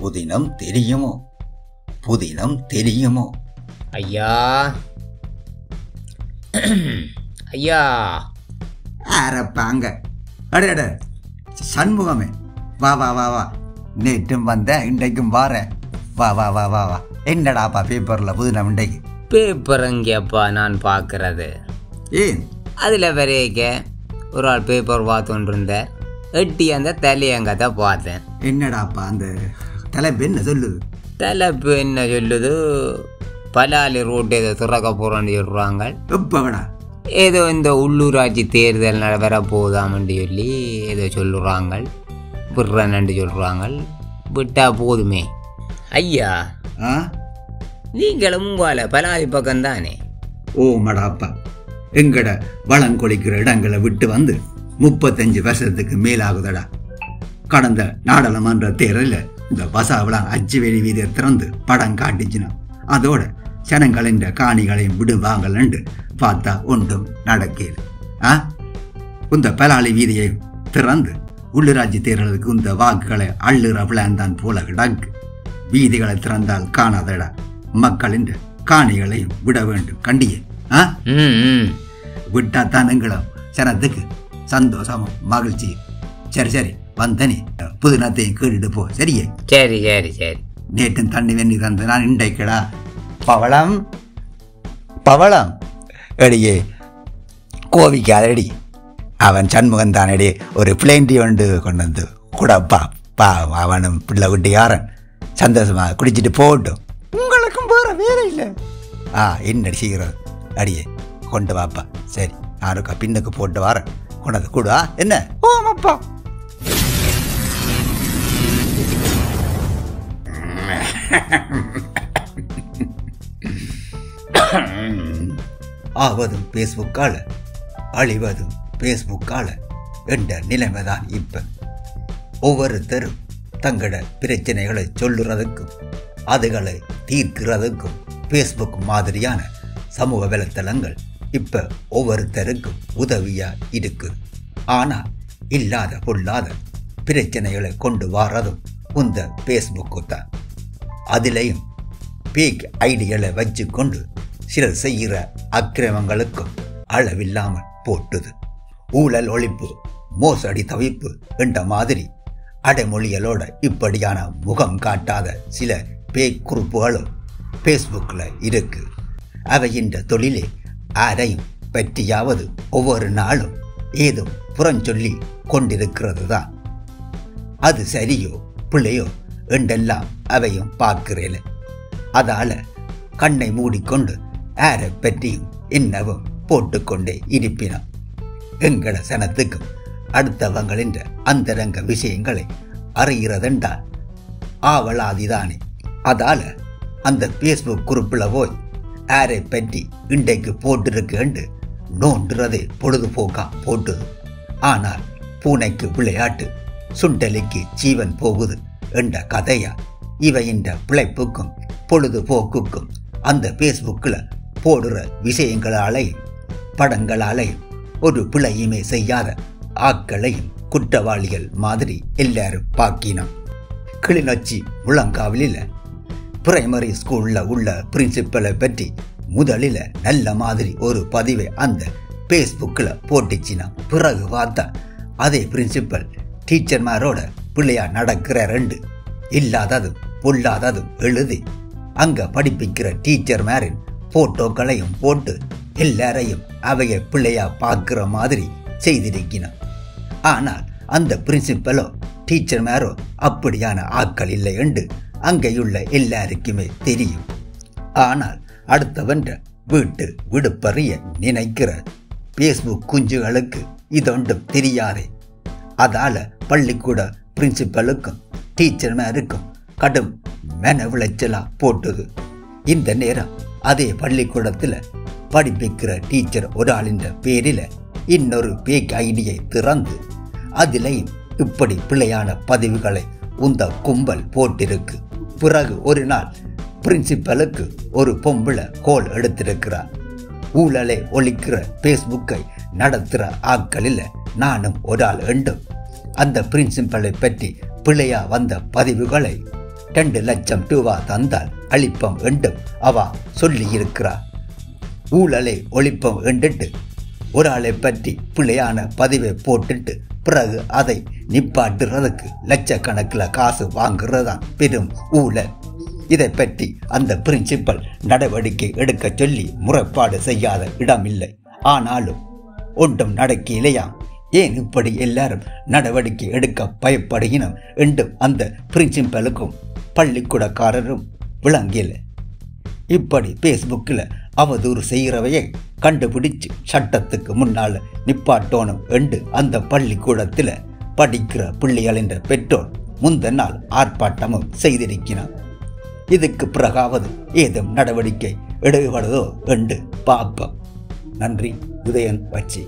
புதினம் தெரியுமோ? புதினம் தெரியுமோ? ஐயா ஐயா ஆரப்பாங்க. அடே அட சண்முகமே, வா வா வா வா. நேற்றும் வந்த, இன்றைக்கும் வார. வா வா வா வா வா. என்னடாப்பா பேப்பரில் புதினம் இன்றைக்கு? பேப்பர் எங்கேப்பா நான் பார்க்கறது? ஏன் அதில் வரைக்க ஒரு ஆள் பேப்பர் பார்த்துட்டு இருந்தேன். எட்டி அந்த தலையங்கத்தை பார்த்தேன். என்னடாப்பா அந்த தலைப்பு என்ன சொல்லுது? தலைப்பு என்ன சொல்லுது? பலாலி ரோட்டு ஏதோ திறக்க போகிறோன்னு சொல்கிறாங்க. எப்படா? ஏதோ இந்த உள்ளூராட்சி தேர்தல் வரப்போகுதாமன்னு சொல்லி ஏதோ சொல்லுறாங்க. விடுறேன்னு சொல்கிறாங்க. விட்டா போதுமே. ஐயா நீங்களும் உங்கால பலாலி பக்கம் தானே? ஓ மடாப்பா, எங்கட வளம் கொளிக்கிற இடங்களை விட்டு வந்து 35 வருஷத்துக்கு மேலாகுதடா. கடந்த நாடாளுமன்ற தேர்தலில் இந்த வசாவளான் அச்சுவேலி வீதியை திறந்து படம் காட்டிச்சினா அதோட ஜனங்களின் காணிகளையும் விடுவாங்கன்னு பார்த்தா ஒன்றும் நடக்கல. இந்த பலாலி வீதியை திறந்து உள்ளூராட்சி தேர்தலுக்கு இந்த வாக்குகளை அள்ளுற பிளான் தான் போல கிடக்கு. வீதிகளை திறந்தால் காணாதடா. மக்களின் காணிகளையும் விட வேண்டும் கண்டியே. விட்டாத்தான் எங்களும் ஜனத்துக்கு சந்தோஷமும் மகிழ்ச்சி. சரி சரி வந்தனே, புதினத்தையும் கேட்டுட்டு போ. சரியே? சரி சரி சரி. நேற்று தண்ணி வெண்ணி தந்து நான் இன்றைக்கடா பவளம் பவளம் எடியே கோவிக்காதடி. அவன் சண்முகன் தானடி ஒரு பிளேண்டி ஒன்று கொண்டு வந்து கூடப்பா. பா அவனும் பிள்ளை குட்டியாரன் சந்தோஷமாக குடிச்சிட்டு போகட்டும். உங்களுக்கும் போகிற வேலை இல்லை. என்னடி சீக்கிரம் அடியே கொண்டு வாப்பா. சரி நானுக்கா பின்னுக்கு போட்டு வரேன். கொண்டது கூடா என்ன? ஓமப்பா. ஆவதும் பேஸ்புக்கால அழிவதும் பேஸ்புக்கால என்ற நிலைமைதான் இப்ப. ஒவ்வொருத்தரும் தங்களோட பிரச்சனைகளை சொல்லுறதுக்கும் அதுகளை தீர்க்கிறதுக்கும் பேஸ்புக் மாதிரியான சமூக வலைத்தளங்கள் இப்ப ஒவ்வொருத்தருக்கும் உதவியா இருக்கு. ஆனா இல்லாத பொல்லாத பிரச்சனைகளை கொண்டு வாரதும் இந்த பேஸ்புக்கு தான். அதிலையும் பேக் ஐடிகளை வச்சு கொண்டு சிலர் செய்கிற அக்கிரமங்களுக்கும் அளவில்லாமல் போட்டுது. ஊழல் ஒழிப்பு, மோசடி தவிப்பு என்ற மாதிரி அடைமொழிகளோட இப்படியான முகம் காட்டாத சில பேக் குரூப்புகளும் பேஸ்புக்கில் இருக்கு. அவையின் தொழிலே யாரையும் பற்றியாவது ஒவ்வொரு நாளும் ஏதோ புறஞ்சொல்லி கொண்டிருக்கிறது தான். அது சரியோ பிள்ளையோ என்றெல்லாம் அவையும் பார்க்கிறேன். அதால கண்ணை மூடிக்கொண்டு யாரை பற்றியும் என்னவும் போட்டுக்கொண்டே இருப்பினோம். எங்கட சனத்துக்கும் அடுத்தவங்களின் அந்தரங்க விஷயங்களை அறிகிறதென்றால் ஆவலாதிதானே. அதால அந்த பேஸ்புக் குரூப்பில் போய் யாரை பற்றி இன்றைக்கு போட்டிருக்கேண்டு நோண்டுறதே பொழுதுபோக்கா போட்டுது. ஆனால் பூனைக்கு விளையாட்டு, சுண்டலிக்கு ஜீவன் போகுது என்ற கதையா இவையின் பிழைப்புக்கும் பொழுதுபோக்குக்கும் அந்த பேஸ்புக்கில் போடுற விஷயங்களாலையும் படங்களாலையும் ஒரு பிழையுமே செய்யாத ஆக்களையும் குற்றவாளிகள் மாதிரி எல்லாரும் பாக்கினோம். கிளிநொச்சி முழங்காவிலில் பிரைமரி ஸ்கூல்ல உள்ள பிரின்சிபலை பற்றி முதலில் நல்ல மாதிரி ஒரு பதிவை அந்த பேஸ்புக்கில் போட்டுச்சினா பிறகு பார்த்தா அதே பிரின்சிபல் டீச்சர்மாரோட பிள்ளையா நடக்கிற ரெண்டு இல்லாததும் பொல்லாததும் எழுதி அங்க படிப்பிக்கிற டீச்சர்மாரின் போட்டோக்களையும் போட்டு எல்லாரையும் அவைய பிள்ளையா பார்க்கிற மாதிரி செய்திருக்கணும். ஆனால் அந்த பிரின்சிபலோ டீச்சர்மாரோ அப்படியான ஆட்கள் இல்லை என்று அங்கேயுள்ள எல்லாருக்குமே தெரியும். ஆனால் அடுத்தவன்ற வீட்டு விடுப்பறிய நினைக்கிற பேஸ்புக் குஞ்சுகளுக்கு இதொன்றும் தெரியாதே. அதால பள்ளிக்கூட பிரின்சிபலுக்கும் டீச்சர்மாருக்கும் கடும் மன விளைச்சலா போட்டுது. இந்த நேரம் அதே பள்ளிக்கூடத்தில் படிப்பிக்கிற டீச்சர் ஒரு ஆளின் பேரில் இன்னொரு பேக் ஐடியை திறந்து அதிலையும் இப்படி பிள்ளையான பதிவுகளை உந்த கும்பல் போட்டிருக்கு. பிறகு ஒரு நாள் பிரின்சிபலுக்கு ஒரு பொம்பளை கோல் எடுத்திருக்கிறார். ஊழலை ஒழிக்கிற பேஸ்புக்கை நடத்துகிற ஆட்களில் நானும் ஒரு ஆள் வேண்டும். அந்த பிரின்சிபலை பற்றி பிள்ளையா வந்த பதிவுகளை 2 லட்சம் ரூபாய் தந்தால் அளிப்பம் என்றும் அவ சொல்லியிருக்கிறார். ஊழலை ஒழிப்பம் என்றிட்டு ஒரு ஆளை பற்றி பிள்ளையான பதிவை போட்டுட்டு பிறகு அதை நிப்பாட்டுறதுக்கு லட்சக்கணக்கில் காசு வாங்குறதுதான் பெரும் ஊழல். இதை பற்றி அந்த பிரின்சிபல் நடவடிக்கை எடுக்க சொல்லி முறைப்பாடு செய்யாத இடமில்லை. ஆனாலும் ஒன்றும் நடக்கலையாம். ஏன் இப்படி எல்லாரும் நடவடிக்கை எடுக்க பயப்படுகினோம் என்றும் அந்த பிரின்சிபலுக்கும் பள்ளிக்கூடக்காரரும் விளங்கல. இப்படி பேஸ்புக்கில் அவதூறு செய்கிறவையை கண்டுபிடிச்சு சட்டத்துக்கு முன்னால் நிப்பாட்டோணும் என்று அந்த பள்ளிக்கூடத்தில் படிக்கிற பிள்ளைகள் என்ற பெற்றோர் முந்த நாள் ஆர்ப்பாட்டமும் செய்திருக்கிறார். இதுக்கு பிறகாவது ஏதும் நடவடிக்கை எடுக்கப்படுதோ என்று பார்ப்போம். நன்றி. உதயன் வச்சி.